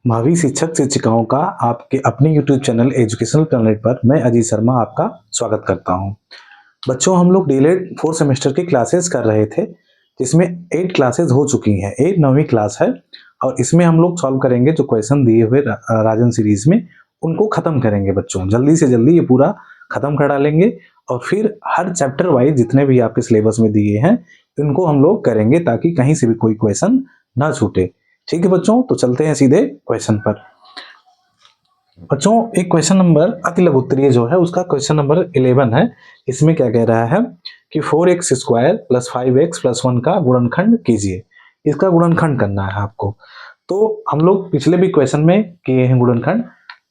भावी शिक्षक शिक्षिकाओं का आपके अपने यूट्यूब चैनल एजुकेशनल प्लैनेट पर मैं अजीत शर्मा आपका स्वागत करता हूं। बच्चों, हम लोग डीएलएड 4 सेमेस्टर की क्लासेस कर रहे थे, जिसमें 8 क्लासेस हो चुकी हैं। 8 9वीं क्लास है और इसमें हम लोग सॉल्व करेंगे जो क्वेश्चन दिए हुए राजन सीरीज में, उनको खत्म करेंगे बच्चों। जल्दी से जल्दी ये पूरा खत्म कर डालेंगे और फिर हर चैप्टर वाइज जितने भी आपके सिलेबस में दिए हैं इनको हम लोग करेंगे ताकि कहीं से भी कोई क्वेश्चन ना छूटे। ठीक है बच्चों, तो चलते हैं सीधे क्वेश्चन पर। बच्चों, एक क्वेश्चन नंबर अति लघु उत्तरीय जो है उसका क्वेश्चन नंबर 11 है। इसमें क्या कह रहा है कि 4x square plus 5x plus 1 का गुणनखंड कीजिए। इसका गुणनखंड करना है आपको। तो हम लोग पिछले भी क्वेश्चन में किए हैं गुणनखंड,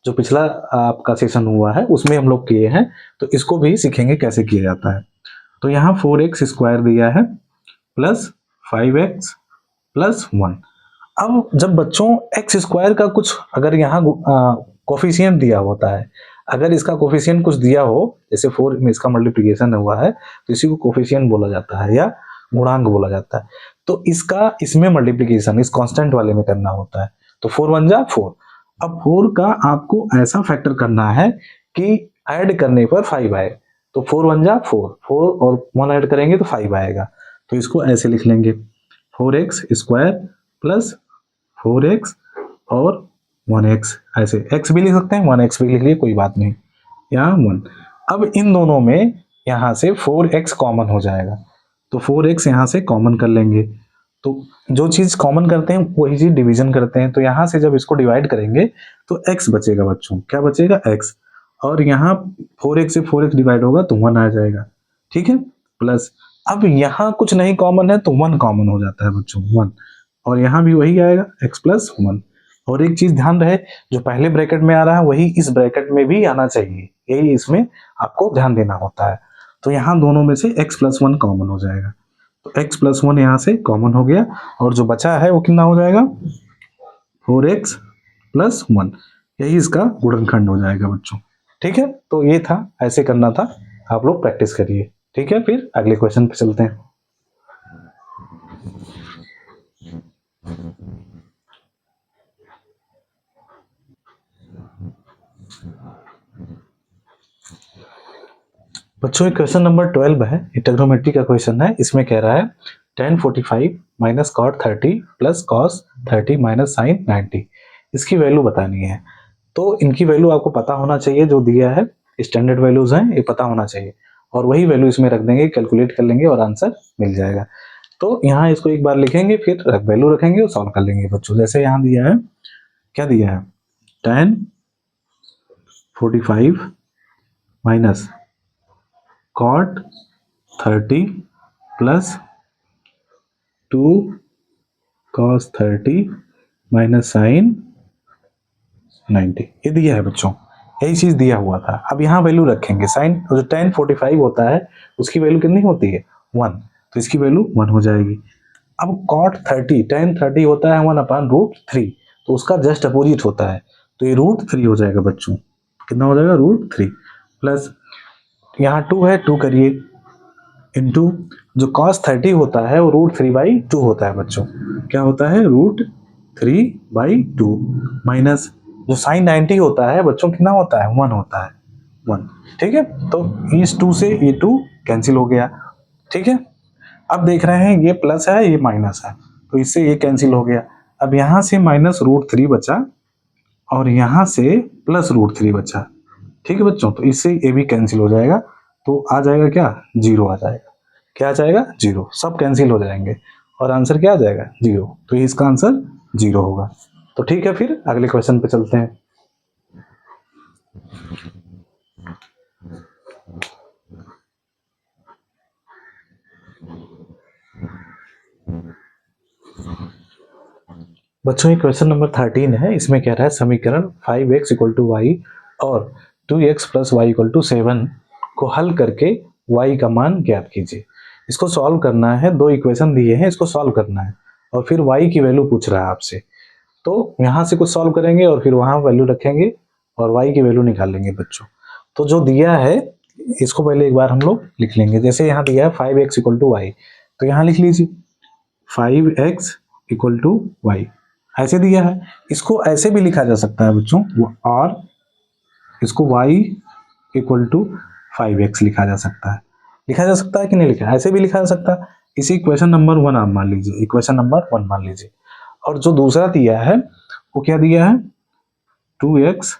जो पिछला आपका सेशन हुआ है उसमें हम लोग किए हैं, तो इसको भी सीखेंगे कैसे किया जाता है। तो यहाँ 4x स्क्वायर दिया है प्लस 5x प्लस 1। अब जब बच्चों एक्स स्क्वायर का कुछ अगर यहाँ कोफिशिएंट दिया होता है, अगर इसका कोफिशिएंट कुछ दिया हो, जैसे 4 में इसका मल्टीप्लिकेशन हुआ है तो इसी को कोफिशिएंट बोला जाता है या गुणांक बोला जाता है। तो इसका इसमें मल्टीप्लिकेशन इस कांस्टेंट वाले में करना होता है। तो 4 1 जा 4। अब 4 का आपको ऐसा फैक्टर करना है कि ऐड करने पर 5 आए। तो 4 1 जा 4, 4 और 1 ऐड करेंगे तो 5 आएगा। तो इसको ऐसे लिख लेंगे 4x स्क्वायर प्लस 4x और 1x, ऐसे x भी लिख सकते हैं, 1x भी लिख लिए, कोई बात नहीं, यहाँ 1। अब इन दोनों में यहाँ से 4x कॉमन हो जाएगा, तो 4x यहाँ से कॉमन कर लेंगे। तो जो चीज़ कॉमन करते हैं वही चीज़ डिवीजन करते हैं। तो यहाँ से जब इसको डिवाइड करेंगे तो x बचेगा बच्चों। क्या बचेगा? x। और यहाँ 4x से 4x डिवाइड होगा तो 1 आ जाएगा। ठीक है, प्लस अब यहाँ कुछ नहीं कॉमन है तो 1 कॉमन हो जाता है बच्चों, 1। और यहाँ भी वही आएगा x प्लस 1। और एक चीज ध्यान रहे, जो पहले ब्रैकेट में आ रहा है वही इस ब्रैकेट में भी आना चाहिए, यही इसमें आपको ध्यान देना होता है। तो यहाँ दोनों में से x प्लस 1 कॉमन हो जाएगा, तो x प्लस 1 यहाँ से कॉमन हो गया और जो बचा है वो कितना हो जाएगा? 4x plus 1। यही इसका गुणनखंड हो जाएगा बच्चों। ठीक है, तो ये था, ऐसे करना था, आप लोग प्रैक्टिस करिए। ठीक है, फिर अगले क्वेश्चन पे चलते हैं। बच्चों, ये क्वेश्चन नंबर 12 है, ये ट्रिग्नोमेट्री का क्वेश्चन है। इसमें कह रहा है tan 45 minus cot 30 plus cos 30 minus sine 90, इसकी वैल्यू बतानी है। तो इनकी वैल्यू आपको पता होना चाहिए, जो दिया है स्टैंडर्ड वैल्यूज हैं, ये पता होना चाहिए और वही वैल्यू इसमें रख देंगे, कैलकुलेट कर लेंगे और आंसर मिल जाएगा। तो यहाँ इसको एक बार लिखेंगे, फिर वैल्यू रखेंगे और सॉल्व कर लेंगे बच्चों। जैसे यहाँ दिया है, क्या दिया है? tan 45 minus cot 30 plus 2 cos 30 minus sine 90, ये दिया है बच्चों, यही चीज दिया हुआ था। अब यहाँ वैल्यू रखेंगे। साइन जो tan 45 होता है उसकी वैल्यू कितनी होती है? 1, तो इसकी वैल्यू 1 हो जाएगी। अब cot 30, tan 30 होता है 1/√3, तो उसका जस्ट अपोजिट होता है, तो ये √3 हो जाएगा बच्चों। कितना हो जाएगा? √3 प्लस यहाँ 2 है, 2 करिए, इंटू जो cos 30 होता है वो √3/2 होता है बच्चों। क्या होता है? √3/2 माइनस जो sin 90 होता है बच्चों कितना होता है? 1 होता है, 1। ठीक है, तो इस 2 से ये 2 कैंसिल हो गया। ठीक है, अब देख रहे हैं ये प्लस है ये माइनस है, तो इससे ये कैंसिल हो गया। अब यहाँ से माइनस √3 बचा और यहाँ से प्लस √3 बचा। ठीक है बच्चों, तो इससे ये भी कैंसिल हो जाएगा, तो आ जाएगा क्या? 0 आ जाएगा। क्या आ जाएगा? 0। सब कैंसिल हो जाएंगे और आंसर क्या आ जाएगा? 0। तो इसका आंसर 0 होगा। तो ठीक है, फिर अगले क्वेश्चन पे चलते हैं। बच्चों, ये क्वेश्चन नंबर 13 है। इसमें कह रहा है समीकरण 5x = y और 2x + y = 7 को हल करके y का मान ज्ञात कीजिए। इसको सॉल्व करना है, 2 इक्वेशन दिए हैं, इसको सॉल्व करना है और फिर y की वैल्यू पूछ रहा है आपसे। तो यहाँ से कुछ सॉल्व करेंगे और फिर वहाँ वैल्यू रखेंगे और y की वैल्यू निकाल लेंगे बच्चों। तो जो दिया है इसको पहले एक बार हम लोग लिख लेंगे। जैसे यहाँ दिया है 5x = y, तो यहाँ लिख लीजिए 5x इक्वल टू वाई, ऐसे दिया है। इसको ऐसे भी लिखा जा सकता है बच्चों, और इसको y इक्वल टू 5x लिखा जा सकता है। लिखा जा सकता है कि नहीं लिखा, ऐसे भी लिखा जा सकता है। इसी इक्वेशन नंबर 1 आप मान लीजिए, इक्वेशन नंबर 1 मान लीजिए। और जो दूसरा दिया है वो क्या दिया है, 2x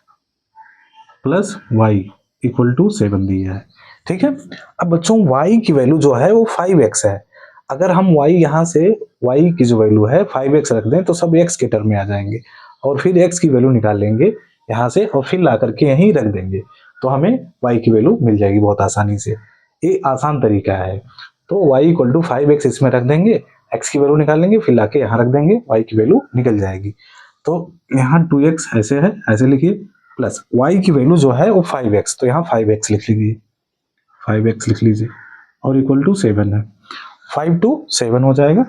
plus Y equal to 7 दिया है। ठीक है। अब बच्चों y की वैल्यू जो है वो 5x है। अगर हम y यहाँ से y की जो वैल्यू है 5x रख दें तो सब x के टर्म में आ जाएंगे, और फिर x की वैल्यू निकाल लेंगे यहाँ से और फिर ला करके यहीं रख देंगे, तो हमें y की वैल्यू मिल जाएगी बहुत आसानी से। ये आसान तरीका है। तो y इक्वल टू 5x इसमें रख देंगे, x की वैल्यू निकाल लेंगे, फिर लाके यहाँ रख देंगे, y की वैल्यू निकल जाएगी। तो यहाँ 2x ऐसे है, ऐसे लिखिए, प्लस y की वैल्यू जो है वो 5x, तो यहाँ 5x लिख लीजिए, 5x लिख लीजिए, और इक्वल टू 7 है। 5 to 7 हो जाएगा,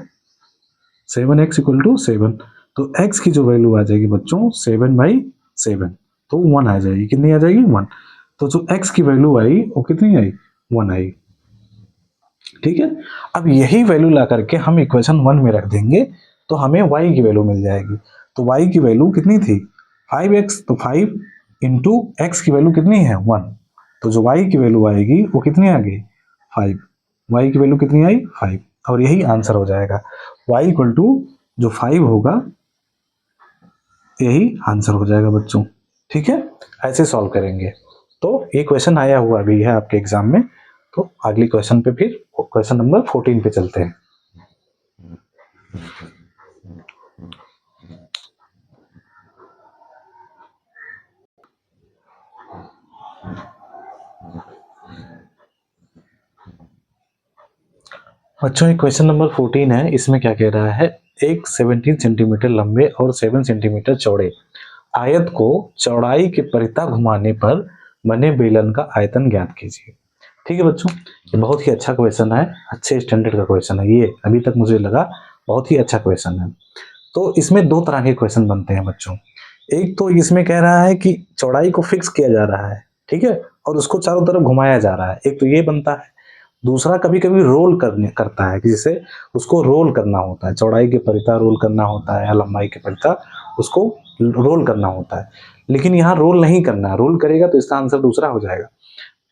7x इक्वल टू 7। तो x की जो वैल्यू आ जाएगी बच्चों 7/7, तो 1 आ जाएगी। कितनी आ जाएगी, 1। तो जो x की वैल्यू आई वो कितनी आई, 1 आई। ठीक है। अब यही वैल्यू ला करके हम इक्वेशन 1 में रख देंगे तो हमें y की वैल्यू मिल जाएगी। तो y की वैल्यू कितनी थी, 5x, तो 5 इंटू एक्स की वैल्यू कितनी है, 1। तो जो y की वैल्यू आएगी वो कितनी आ गई, 5। y की वैल्यू कितनी आई, 5, और यही आंसर हो जाएगा। y इक्वल टू जो 5 होगा यही आंसर हो जाएगा बच्चों। ठीक है, ऐसे सॉल्व करेंगे। तो ये क्वेश्चन आया हुआ भी है आपके एग्जाम में। तो अगली क्वेश्चन पे फिर क्वेश्चन नंबर 14 पे चलते हैं। बच्चों ये क्वेश्चन नंबर 14 है। इसमें क्या कह रहा है, एक 17 सेंटीमीटर लंबे और 7 सेंटीमीटर चौड़े आयत को चौड़ाई के परिता घुमाने पर बने बेलन का आयतन ज्ञात कीजिए। ठीक है बच्चों, ये बहुत ही अच्छा क्वेश्चन है, अच्छे स्टैंडर्ड का क्वेश्चन है ये, अभी तक मुझे लगा बहुत ही अच्छा क्वेश्चन है। तो इसमें दो तरह के क्वेश्चन बनते हैं बच्चों। एक तो इसमें कह रहा है कि चौड़ाई को फिक्स किया जा रहा है, ठीक है, और उसको चारों तरफ घुमाया जा रहा है, एक तो ये बनता है। दूसरा कभी कभी रोल करता है कि जैसे उसको रोल करना होता है, चौड़ाई के परिता रोल करना होता है या लंबाई के परिता उसको रोल करना होता है। लेकिन यहाँ रोल नहीं करना है, रोल करेगा तो इसका आंसर दूसरा हो जाएगा।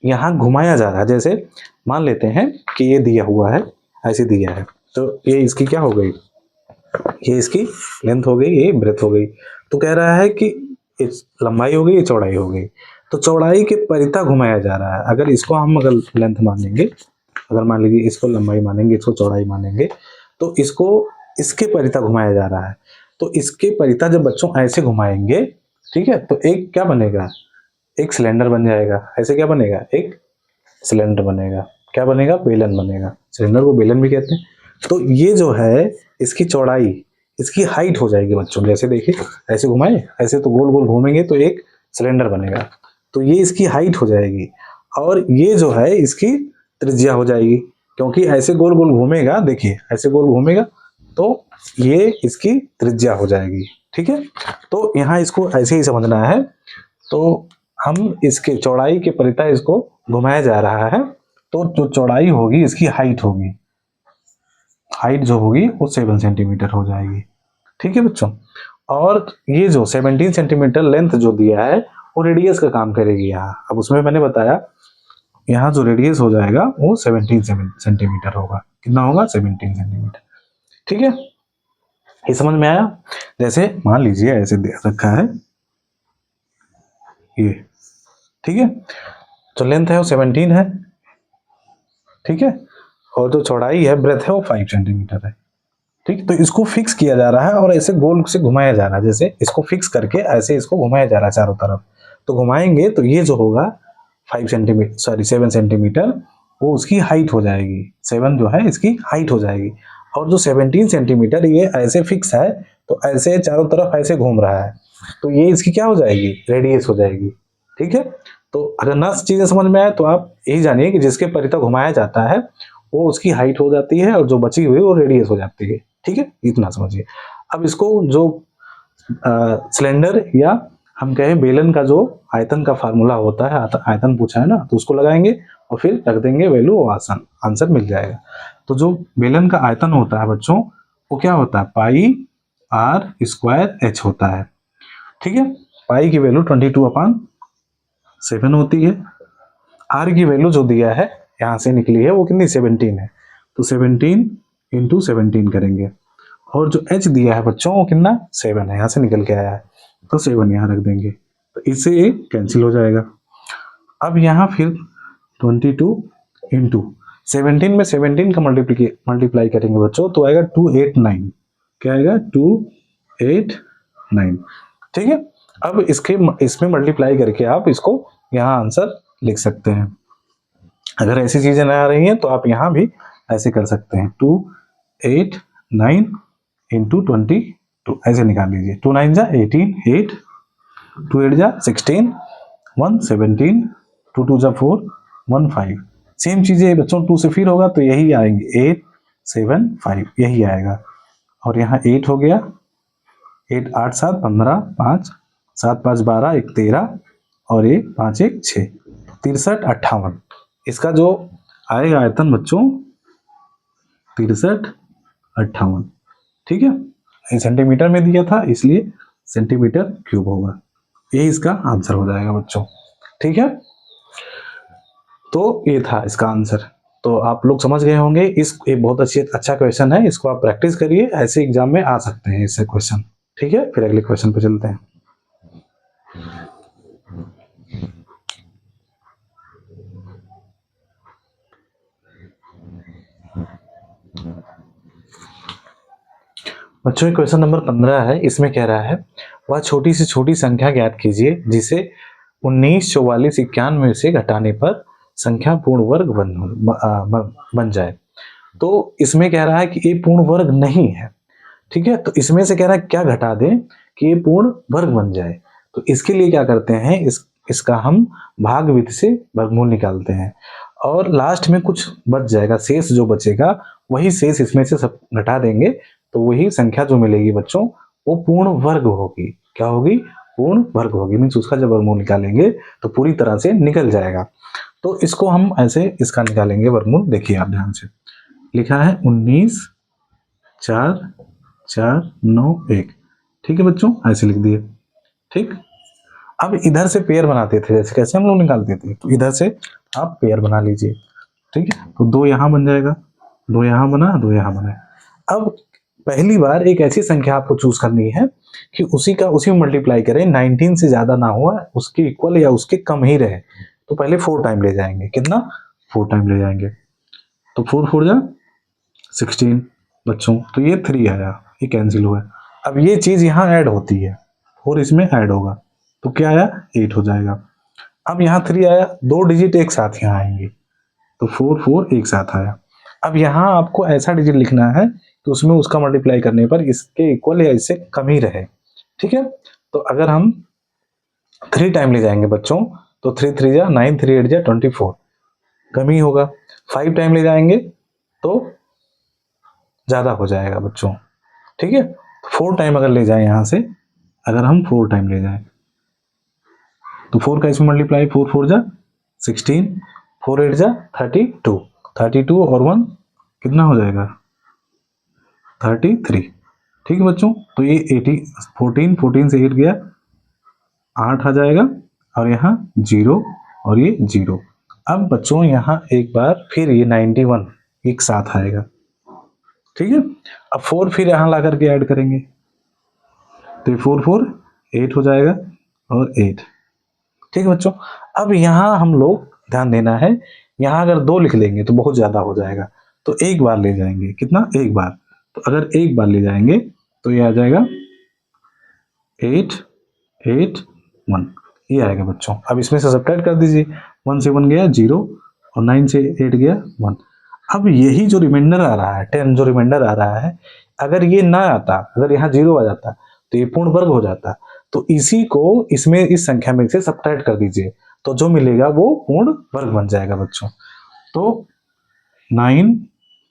यहाँ घुमाया जा रहा है, जैसे मान लेते हैं कि ये दिया हुआ है, ऐसे दिया है, तो ये इसकी क्या हो गई, ये इसकी लेंथ हो गई, ये ब्रेथ हो गई। तो कह रहा है कि लंबाई हो गई, ये चौड़ाई हो गई। तो चौड़ाई के परिता घुमाया जा रहा है। अगर इसको हम अगर लेंथ मानेंगे, अगर मान लीजिए इसको लंबाई मानेंगे, इसको चौड़ाई मानेंगे, तो इसको इसके परिता घुमाया जा रहा है। तो इसके परिता जब बच्चों ऐसे घुमाएंगे, ठीक है, तो एक क्या बनेगा, एक सिलेंडर बन जाएगा। ऐसे क्या बनेगा, एक सिलेंडर बनेगा। क्या बनेगा, बेलन बनेगा। सिलेंडर को बेलन भी कहते हैं। तो ये जो है इसकी चौड़ाई, इसकी हाइट हो जाएगी बच्चों। जैसे देखिए ऐसे घुमाए, ऐसे तो गोल गोल घूमेंगे तो एक सिलेंडर बनेगा, तो ये इसकी हाइट हो जाएगी। और ये जो है इसकी त्रिज्या हो जाएगी, क्योंकि ऐसे गोल गोल घूमेगा, देखिए ऐसे गोल घूमेगा तो ये इसकी त्रिज्या हो जाएगी। ठीक है, तो यहाँ इसको ऐसे ही समझना है। तो हम इसके चौड़ाई के परिता इसको घुमाया जा रहा है, तो जो चौड़ाई होगी इसकी हाइट होगी, हाइट जो होगी वो 7 सेंटीमीटर हो जाएगी। ठीक है बच्चों, और ये जो 17 सेंटीमीटर लेंथ जो दिया है वो रेडियस का काम करेगी यहाँ। अब उसमें मैंने बताया यहाँ जो रेडियस हो जाएगा वो 17 सेंटीमीटर होगा। कितना होगा, 17 सेंटीमीटर। ठीक है, ये समझ में आया। जैसे मान लीजिए ऐसे दे रखा है ये, ठीक है, जो लेंथ है वो 17 है, ठीक है, और जो चौड़ाई है ब्रेथ है वो 5 सेंटीमीटर है। ठीक, तो इसको फिक्स किया जा रहा है और ऐसे गोल से घुमाया जा रहा है। जैसे इसको फिक्स करके ऐसे इसको घुमाया जा रहा है चारों तरफ। तो घुमाएंगे तो ये जो होगा 5 सेंटीमीटर, सॉरी 7 सेंटीमीटर, वो उसकी हाइट हो जाएगी। 7 जो है इसकी हाइट हो जाएगी। और जो 17 सेंटीमीटर ये ऐसे फिक्स है, तो ऐसे चारों तरफ ऐसे घूम रहा है, तो ये इसकी क्या हो जाएगी, रेडियस हो जाएगी। ठीक है, तो अगर ना चीजें समझ में आए तो आप यही जानिए कि जिसके परिता घुमाया जाता है वो उसकी हाइट हो जाती है और जो बची हुई वो रेडियस हो जाती है। ठीक है, इतना समझिए। अब इसको जो सिलेंडर या हम कहें बेलन का जो आयतन का फार्मूला होता है, आयतन पूछा है ना, तो उसको लगाएंगे और फिर रख देंगे वैल्यू, आंसर मिल जाएगा। तो जो बेलन का आयतन होता है बच्चों वो क्या होता है, पाई आर स्क्वायर एच होता है। ठीक है, पाई की वैल्यू 22/7 होती है। आर की वैल्यू जो दिया है यहाँ से निकली है वो कितनी, 17 है, तो 17 इंटू 17 करेंगे। और जो एच दिया है बच्चों वो कितना, 7 है, यहाँ से निकल के आया है, तो 7 यहाँ रख देंगे, तो इससे ये कैंसिल हो जाएगा। अब यहाँ फिर 22 इंटू 17 में 17 का मल्टीप्लाई करेंगे बच्चों, तो आएगा 289। क्या आएगा, 289। ठीक है, अब इसमें मल्टीप्लाई करके आप इसको यहाँ आंसर लिख सकते हैं। अगर ऐसी चीजें ना आ रही हैं तो आप यहाँ भी ऐसे कर सकते हैं, 289 इंटू 22 ऐसे निकाल लीजिए। 2 9 जा 18, 8, 2 8 जा 16, 1 17, 2 2 जा 4, 1 5। सेम चीजें बच्चों 2 से फिर होगा तो यही आएंगे, 8 7 5 यही आएगा। और यहाँ 8 हो गया, 8 8 7 15, 5 7 5 12, 1 13 और ये 5 1 6, 63 58। इसका जो आएगा आयतन बच्चों 63 58। ठीक है, ये सेंटीमीटर में दिया था इसलिए सेंटीमीटर क्यूब होगा, यही इसका आंसर हो जाएगा बच्चों। ठीक है, तो ये था इसका आंसर। तो आप लोग समझ गए होंगे, ये बहुत अच्छा क्वेश्चन है, इसको आप प्रैक्टिस करिए, ऐसे एग्जाम में आ सकते हैं इससे क्वेश्चन। ठीक है, फिर अगले क्वेश्चन पे चलते हैं। बच्चों ये क्वेश्चन नंबर 15 है, इसमें कह रहा है वह छोटी से छोटी संख्या ज्ञात कीजिए जिसे 19 44 91 से घटाने पर संख्या पूर्ण वर्ग बन जाए। तो इसमें कह रहा है कि ये पूर्ण वर्ग नहीं है। ठीक है, तो इसमें से कह रहा है क्या घटा दें कि ये पूर्ण वर्ग बन जाए। तो इसके लिए क्या करते हैं, इसका हम भाग विधि से वर्गमूल निकालते हैं और लास्ट में कुछ बच जाएगा, शेष जो बचेगा वही शेष इसमें से सब घटा देंगे, तो वही संख्या जो मिलेगी बच्चों वो पूर्ण वर्ग होगी। क्या होगी, पूर्ण वर्ग होगी, मीन्स उसका जब वर्गमूल निकालेंगे तो पूरी तरह से निकल जाएगा। तो इसको हम ऐसे इसका निकालेंगे वर्गमूल, देखिए आप ध्यान से, लिखा है 19 4 4 9 1। ठीक है बच्चों, ऐसे लिख दिए। ठीक, अब इधर से पेयर बनाते थे, जैसे कैसे हम लोग निकालते थे, तो इधर से आप पेयर बना लीजिए। ठीक है, तो 2 यहाँ बन जाएगा, 2 यहाँ बना, 2 यहाँ बना। अब पहली बार एक ऐसी संख्या आपको चूज करनी है कि उसी में मल्टीप्लाई करें, 19 से ज्यादा ना हुआ, उसके इक्वल या उसके कम ही रहे। तो पहले 4 टाइम ले जाएंगे, कितना, 4 टाइम ले जाएंगे, तो 4 4 जा 16 बच्चों, तो ये 3 आया, ये कैंसिल हुआ। अब ये चीज यहाँ ऐड होती है और इसमें ऐड होगा, तो क्या आया, 8 हो जाएगा। अब यहाँ 3 आया, 2 डिजिट एक साथ यहाँ आएंगे, तो 4 4 एक साथ आया। अब यहाँ आपको ऐसा डिजिट लिखना है तो उसमें उसका मल्टीप्लाई करने पर इसके इक्वल या इससे कम ही रहे। ठीक है, तो अगर हम 3 टाइम ले जाएंगे बच्चों, तो 3 3 जा 9, 3 8 जा 24, कम ही होगा। 5 टाइम ले जाएंगे तो ज्यादा हो जाएगा बच्चों। ठीक है, 4 टाइम अगर ले जाए यहाँ से, अगर हम 4 टाइम ले जाए तो 4 का इसमें मल्टीप्लाई, 4 4 जा 16, 4 8 जा 32, 32 और 1 कितना हो जाएगा, 33। ठीक है बच्चों, तो ये 14 14 से 8 गया, 8 आ जाएगा और यहाँ 0 और ये 0। अब बच्चों यहाँ एक बार फिर ये 91 एक साथ आएगा। ठीक है, अब 4 फिर यहाँ ला करके ऐड करेंगे, तो 4 4 8 हो जाएगा और 8। ठीक है बच्चों, अब यहाँ हम लोग ध्यान देना है, यहाँ अगर 2 लिख लेंगे तो बहुत ज्यादा हो जाएगा, तो एक बार ले जाएंगे, कितना, एक बार। तो अगर एक बार ले जाएंगे तो ये आ जाएगा 8 8 1, ये आएगा बच्चों। अब इसमें से सब्ट्रैक्ट कर दीजिए, 1 से 1 गया 0 और 9 से 8 गया 1। अब यही जो रिमाइंडर आ रहा है 10 जो रिमाइंडर आ रहा है, अगर ये ना आता, अगर यहाँ 0 आ जाता तो ये पूर्ण वर्ग हो जाता। तो इसी को इसमें इस संख्या में से सब्ट्रैक्ट कर दीजिए, तो जो मिलेगा वो पूर्ण वर्ग बन जाएगा बच्चों। तो 9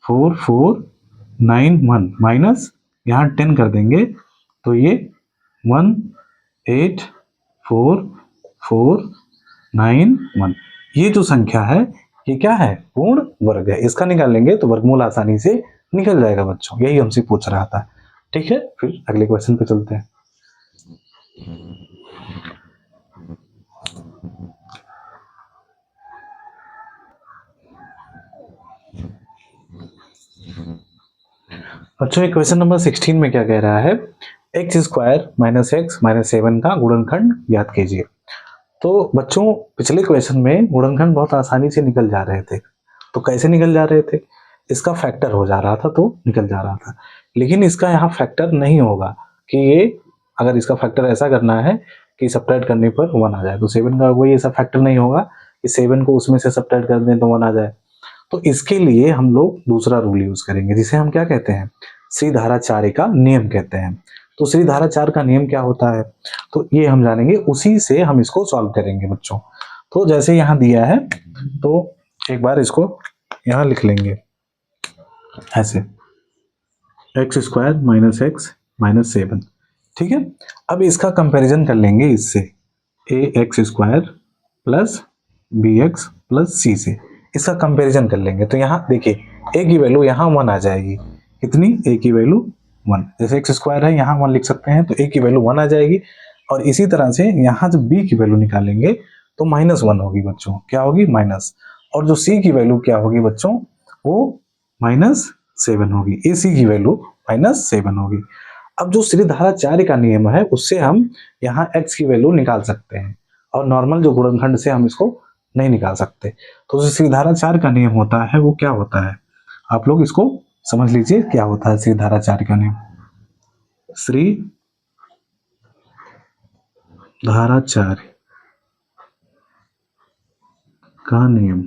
4 4 9 1 माइनस यहाँ 10 कर देंगे, तो ये 1 8 4 4 9 1, ये जो संख्या है ये क्या है, पूर्ण वर्ग है। इसका निकाल लेंगे तो वर्गमूल आसानी से निकल जाएगा बच्चों, यही हमसे पूछ रहा था। ठीक है, फिर अगले क्वेश्चन पे चलते हैं। बच्चों, क्वेश्चन नंबर 16 में क्या कह रहा है, x square minus x minus 7 का गुणनखंड ज्ञात कीजिए। तो बच्चों, पिछले क्वेश्चन में गुणनखंड बहुत आसानी से निकल जा रहे थे। तो कैसे निकल जा रहे थे, इसका फैक्टर हो जा रहा था तो निकल जा रहा था। लेकिन इसका यहाँ फैक्टर नहीं होगा कि ये, अगर इसका फैक्टर ऐसा करना है कि सब्ट्रैक्ट करने पर 1 आ जाए, तो 7 का कोई ऐसा फैक्टर नहीं होगा कि 7 को उसमें से सब्ट्रैक्ट कर दें तो 1 आ जाए। तो इसके लिए हम लोग दूसरा रूल यूज करेंगे, जिसे हम क्या कहते हैं, श्रीधाराचार्य का नियम कहते हैं। तो श्रीधाराचार्य का नियम क्या होता है, तो ये हम जानेंगे, उसी से हम इसको सॉल्व करेंगे बच्चों। तो जैसे यहाँ दिया है, तो एक बार इसको यहाँ लिख लेंगे ऐसे, x square minus x minus 7। ठीक है, अब इसका कंपैरिजन कर लेंगे इससे, a x square plus b x plus c से इसका कंपैरिजन कर लेंगे। तो यहाँ देखिए, ए की वैल्यू यहाँ 1 आ जाएगी। कितनी, ए की वैल्यू 1। जैसे एक्स स्क्वायर है, यहाँ 1 लिख सकते हैं, तो ए की वैल्यू 1 आ जाएगी। और इसी तरह से यहाँ जब बी की वैल्यू निकालेंगे तो -1 होगी बच्चों, क्या होगी, माइनस। और जो सी की वैल्यू क्या होगी बच्चों, वो -7 होगी। ए सी की वैल्यू -7 होगी। अब जो श्रीधाराचार्य का नियम है, उससे हम यहाँ x की वैल्यू निकाल सकते हैं, और नॉर्मल जो गुणनखंड से हम इसको नहीं निकाल सकते। तो जो श्रीधाराचार्य का नियम होता है वो क्या होता है, आप लोग इसको समझ लीजिए क्या होता है श्रीधाराचार्य का नियम। श्रीधाराचार्य का नियम,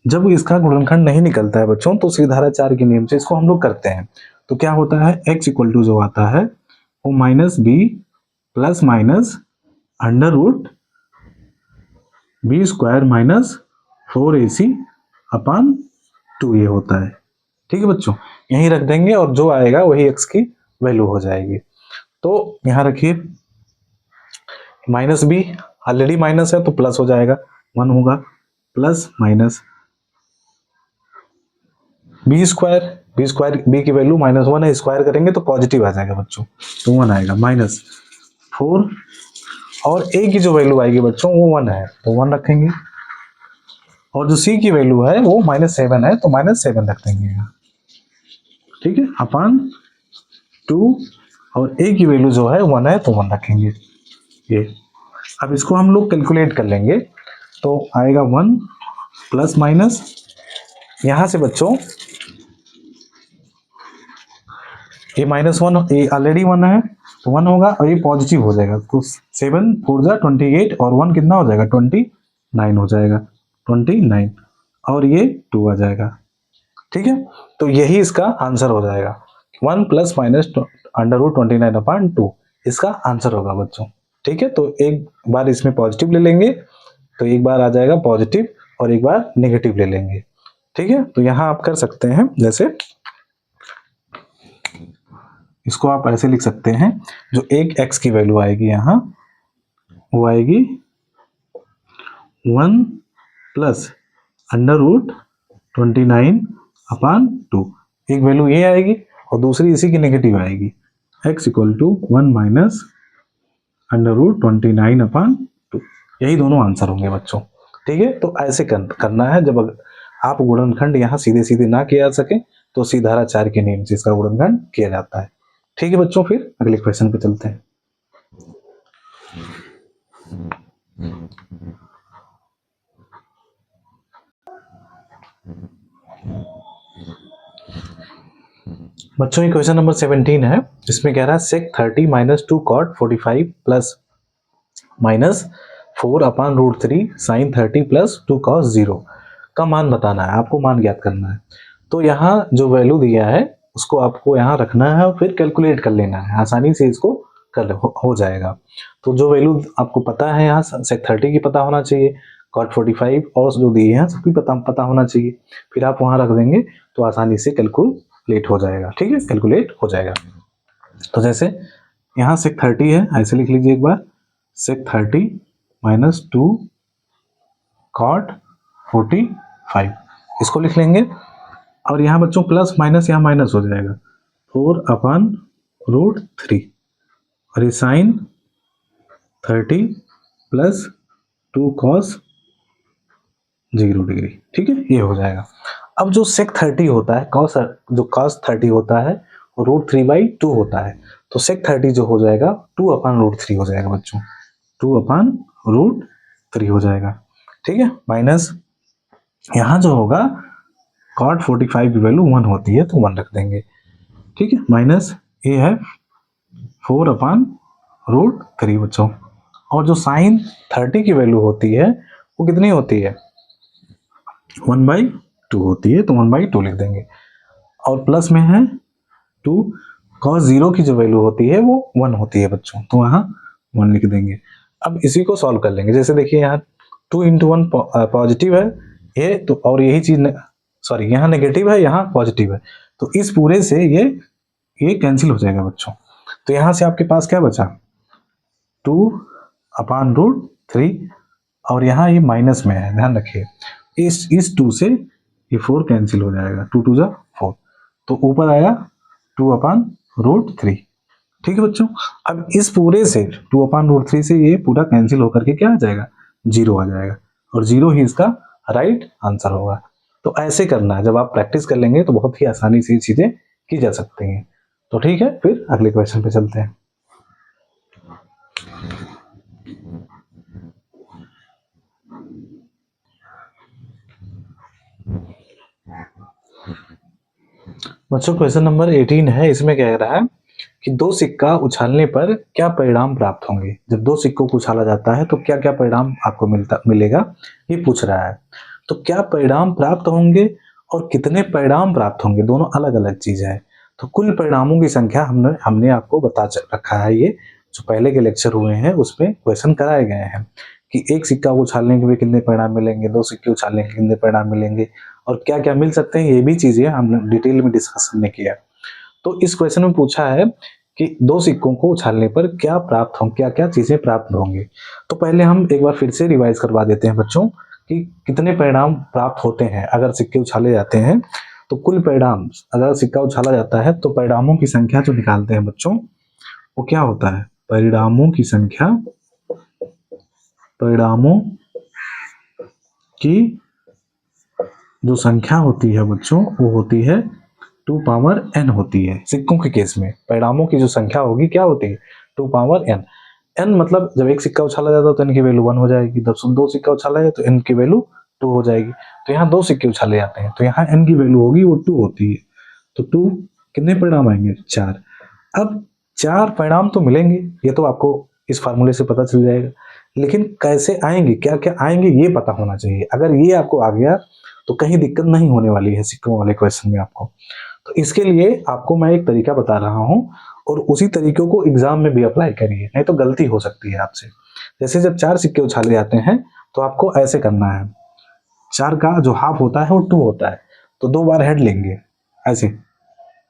जब इसका गुणनखंड नहीं निकलता है बच्चों, तो श्रीधाराचार्य के नियम से इसको हम लोग करते हैं। तो क्या होता है, x इक्वल टू जो आता है वो -b plus minus under root B square minus 4ac upon 2 ये होता है। ठीक है बच्चों, यहीं रख देंगे और जो आएगा वही x की वैल्यू हो जाएगी। तो यहाँ रखिए, -b ऑलरेडी माइनस है तो प्लस हो जाएगा, 1 होगा, plus minus B square B की वैल्यू -1 है, स्क्वायर करेंगे तो पॉजिटिव आ जाएगा बच्चों, तो 1 आएगा, -4। और ए की जो वैल्यू आएगी बच्चों वो 1 है, तो 1 रखेंगे। और जो सी की वैल्यू है वो -7 है, तो -7 रख देंगे यहाँ। ठीक है, अपान 2, और ए की वैल्यू जो है 1 है, तो 1 रखेंगे ये। अब इसको हम लोग कैलकुलेट कर लेंगे, तो आएगा 1 प्लस माइनस, यहाँ से बच्चों ये -1, ये ऑलरेडी 1 है तो 1 होगा, और ये पॉजिटिव हो जाएगा, तो 7 4 जा 28, और 1 कितना हो जाएगा, 29 हो जाएगा, 29, और ये 2 आ जाएगा। ठीक है, तो यही इसका आंसर हो जाएगा, 1 plus minus under root 29 upon 2 इसका आंसर होगा बच्चों। ठीक है, तो एक बार इसमें पॉजिटिव ले लेंगे, तो एक बार आ जाएगा पॉजिटिव और एक बार नेगेटिव ले लेंगे। ठीक है, तो यहाँ आप कर सकते हैं, जैसे इसको आप ऐसे लिख सकते हैं, जो एक x की वैल्यू आएगी यहाँ वो आएगी 1 प्लस अंडर रूट 29 अपान 2, एक वैल्यू ये आएगी और दूसरी इसी की नेगेटिव आएगी, x equal to 1 minus under root 29 upon 2, यही दोनों आंसर होंगे बच्चों। ठीक है, तो ऐसे करना है, जब आप गुणनखंड यहाँ सीधे सीधे ना किया जा सके तो श्रीधाराचार्य के नियम से इसका गुणनखंड किया जाता है। ठीक है बच्चों, फिर अगले क्वेश्चन पे चलते हैं। बच्चों, ये क्वेश्चन नंबर 17 है, इसमें कह रहा है sec 30 minus 2 cot 45 plus minus 4 upon root 3 sine 30 plus 2 cos 0 का मान बताना है, आपको मान ज्ञात करना है। तो यहाँ जो वैल्यू दिया है उसको आपको यहाँ रखना है और फिर कैलकुलेट कर लेना है, आसानी से इसको कर हो जाएगा। तो जो वैल्यू आपको पता है, यहाँ sec 30 की पता होना चाहिए, cot 45 और जो दिए हैं सबकी पता होना चाहिए, फिर आप वहाँ रख देंगे तो आसानी से कैलकुलेट हो जाएगा। ठीक है, कैलकुलेट हो जाएगा। तो जैसे यहाँ sec 30 है, ऐसे लिख लीजिए एक बार, sec 30 माइनस 2 cot 45 इसको लिख लेंगे। और यहाँ बच्चों प्लस माइनस यहाँ माइनस हो जाएगा, 4/√3 और ये साइन 30 प्लस 2 cos 0 डिग्री। ठीक है, ये हो जाएगा। अब जो sec 30 होता है, जो cos 30 होता है वो √3/2 होता है, तो sec 30 जो हो जाएगा 2/√3 हो जाएगा बच्चों, 2/√3 हो जाएगा। ठीक है, माइनस यहाँ जो होगा cot 45 की वैल्यू 1 होती है तो 1 रख देंगे। ठीक है, माइनस ये है 4/√3 बच्चों। और जो साइन 30 की वैल्यू होती है वो कितनी होती है, 1/2 होती है, तो 1/2 लिख देंगे। और प्लस में है 2 cos 0 की जो वैल्यू होती है वो 1 होती है बच्चों, तो वहाँ 1 लिख देंगे। अब इसी को सॉल्व कर लेंगे। जैसे देखिए यहाँ 2 × 1 पॉजिटिव है ये, तो और यही चीज सॉरी यहाँ नेगेटिव है, यहाँ पॉजिटिव है, तो इस पूरे से ये कैंसिल हो जाएगा बच्चों। तो यहाँ से आपके पास क्या बचा, 2/√3 और यहाँ ये माइनस में है, ध्यान रखिए। इस 2 से ये 4 कैंसिल हो जाएगा, 2 2 4, तो ऊपर आया 2/√3। ठीक है बच्चों, अब इस पूरे से 2/√3 से ये पूरा कैंसिल होकर के क्या आ जाएगा, 0 आ जाएगा, और 0 ही इसका राइट आंसर होगा। तो ऐसे करना है, जब आप प्रैक्टिस कर लेंगे तो बहुत ही आसानी से चीजें की जा सकती हैं। तो ठीक है, फिर अगले क्वेश्चन पे चलते हैं। बच्चों क्वेश्चन नंबर 18 है, इसमें कह रहा है कि 2 सिक्का उछालने पर क्या परिणाम प्राप्त होंगे। जब 2 सिक्कों को उछाला जाता है तो क्या क्या परिणाम आपको मिलेगा, ये पूछ रहा है। तो क्या परिणाम प्राप्त होंगे और कितने परिणाम प्राप्त होंगे, दोनों अलग अलग चीज है। तो कुल परिणामों की संख्या हमने आपको बता रखा है, ये जो पहले के लेक्चर हुए हैं उसमें क्वेश्चन कराए गए हैं कि एक सिक्का को उछालने के लिए कितने परिणाम मिलेंगे, 2 सिक्के उछालने के कितने परिणाम मिलेंगे, और क्या क्या मिल सकते हैं, ये भी चीजें हमने डिटेल में डिस्कस हमने किया। तो इस क्वेश्चन में पूछा है कि 2 सिक्कों को उछालने पर क्या प्राप्त होंगे, क्या क्या चीजें प्राप्त होंगे। तो पहले हम एक बार फिर से रिवाइज करवा देते हैं बच्चों कि कितने परिणाम प्राप्त होते हैं अगर सिक्के उछाले जाते हैं। तो कुल परिणाम, अगर सिक्का उछाला जाता है तो परिणामों की संख्या जो निकालते हैं बच्चों, वो क्या होता है, परिणामों की संख्या, परिणामों की जो संख्या होती है बच्चों वो होती है 2n होती है। सिक्कों के केस में परिणामों की जो संख्या होगी क्या होती है, 2n। n मतलब जब एक सिक्का उछाला जाता है तो n की वैल्यू 1 हो जाएगी, जब 2 सिक्का उछाला जाए तो n की वैल्यू 2 हो जाएगी। तो यहाँ 2 सिक्के उछाले जाते हैं तो यहाँ n की वैल्यू होगी वो 2 होती है, तो 2 कितने परिणाम आएंगे, 4। अब 4 परिणाम तो मिलेंगे, ये तो आपको इस फार्मूले से पता चल जाएगा, लेकिन कैसे आएंगे, क्या क्या आएंगे, ये पता होना चाहिए। अगर ये आपको आ गया तो कहीं दिक्कत नहीं होने वाली है सिक्कों वाले क्वेश्चन में आपको। तो इसके लिए आपको मैं एक तरीका बता रहा हूं और उसी तरीकों को एग्जाम में भी अप्लाई करिए, नहीं तो गलती हो सकती है आपसे। जैसे जब 4 सिक्के उछाले जाते हैं तो आपको ऐसे करना है, 4 का जो हाफ होता है वो 2 होता है, तो 2 बार हेड लेंगे, ऐसे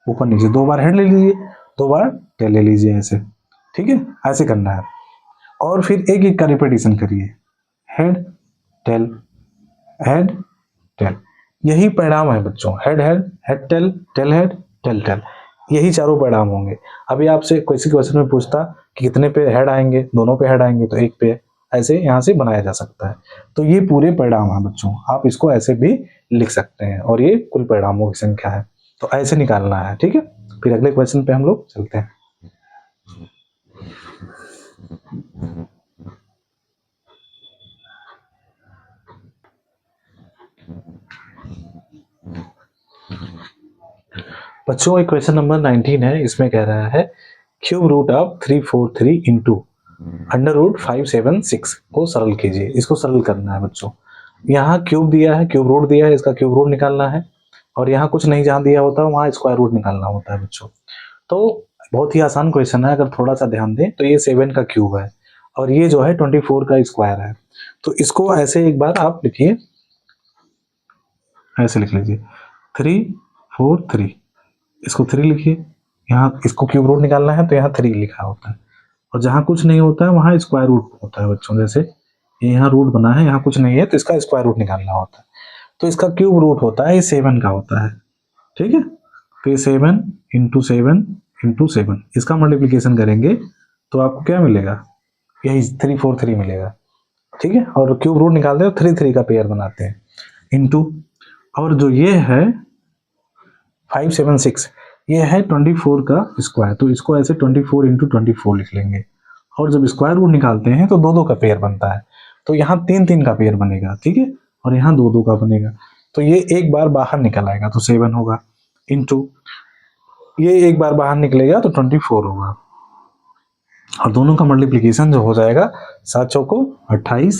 ऊपर नीचे 2 बार हेड ले लीजिए, 2 बार टेल ले लीजिए, ऐसे। ठीक है, ऐसे करना है। और फिर एक एक का रिपीटेशन करिए, हेड टेल, हेड टेल, यही परिणाम है बच्चों, head head head tail, tail head tail tail, यही चारों परिणाम होंगे। अभी आपसे किसी क्वेश्चन में पूछता कि कितने पे हेड आएंगे, दोनों पे हेड आएंगे, तो एक पे, ऐसे यहाँ से बनाया जा सकता है। तो ये पूरे परिणाम है बच्चों, आप इसको ऐसे भी लिख सकते हैं, और ये कुल परिणामों की संख्या है, तो ऐसे निकालना है। ठीक है, फिर अगले क्वेश्चन पे हम लोग चलते हैं। बच्चों एक क्वेश्चन नंबर 19 है, इसमें कह रहा है क्यूब रूट ऑफ 343 इंटू √576 को सरल कीजिए। इसको सरल करना है बच्चों। यहाँ क्यूब दिया है, क्यूब रूट दिया है, इसका क्यूब रूट निकालना है, और यहाँ कुछ नहीं जहाँ दिया होता है वहाँ स्क्वायर रूट निकालना होता है बच्चों। तो बहुत ही आसान क्वेश्चन है, अगर थोड़ा सा ध्यान दें तो ये 7 का क्यूब है और ये जो है 24 का स्क्वायर है। तो इसको ऐसे एक बार आप लिखिए, ऐसे लिख लीजिए 343, इसको 3 लिखिए, यहाँ इसको क्यूब रूट निकालना है तो यहाँ 3 लिखा होता है, और जहाँ कुछ नहीं होता है वहाँ स्क्वायर रूट होता है बच्चों। जैसे यहाँ रूट बना है, यहाँ कुछ नहीं है तो इसका स्क्वायर रूट निकालना होता है। तो इसका क्यूब रूट होता है, ये 7 का होता है, ठीक है। तो ये 7 इंटू 7 इंटू 7, इसका मल्टीप्लीकेशन करेंगे तो आपको क्या मिलेगा, यही 343 मिलेगा, ठीक है। और क्यूब रूट निकालते हैं तो 3 3 का पेयर बनाते हैं, इंटू, और जो ये है 576, ये है 24 का स्क्वायर, तो इसको ऐसे 24 इंटू 24 लिख लेंगे। और जब स्क्वायर रूट निकालते हैं तो 2 2 का पेयर बनता है, तो यहाँ 3 3 का पेयर बनेगा, ठीक है, और यहाँ 2 2 का बनेगा, तो ये एक बार बाहर निकल आएगा तो 7 होगा, इंटू ये एक बार बाहर निकलेगा तो 24 होगा, और दोनों का मल्टीप्लीकेशन जो हो जाएगा 7 चौको 28,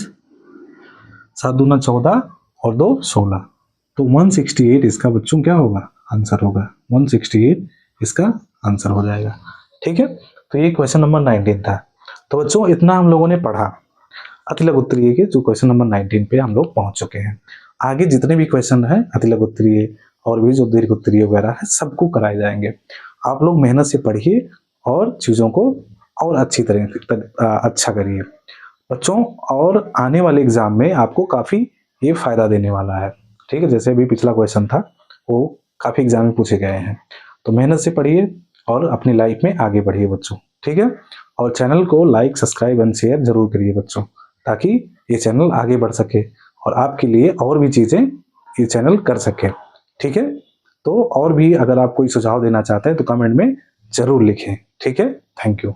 7 दूना 14 और 2 16, तो 168 इसका बच्चों क्या होगा, आंसर होगा 168 इसका आंसर हो जाएगा, ठीक है। तो ये क्वेश्चन नंबर 19 था। तो बच्चों इतना हम लोगों ने पढ़ा अतिलघु उत्तरीय के, जो क्वेश्चन नंबर 19 पे हम लोग पहुंच चुके हैं। आगे जितने भी क्वेश्चन है अतिलघु उत्तरीय और भी जो दीर्घ उत्तरीय वगैरह है सबको कराए जाएंगे। आप लोग मेहनत से पढ़िए और चीज़ों को और अच्छी तरह अच्छा करिए बच्चों, और आने वाले एग्जाम में आपको काफ़ी ये फायदा देने वाला है, ठीक है। जैसे अभी पिछला क्वेश्चन था वो काफ़ी एग्जाम में पूछे गए हैं, तो मेहनत से पढ़िए और अपनी लाइफ में आगे बढ़िए बच्चों, ठीक है। और चैनल को लाइक सब्सक्राइब एंड शेयर जरूर करिए बच्चों, ताकि ये चैनल आगे बढ़ सके और आपके लिए और भी चीज़ें ये चैनल कर सके, ठीक है। तो और भी अगर आप कोई सुझाव देना चाहते हैं तो कमेंट में जरूर लिखें, ठीक है। Thank you.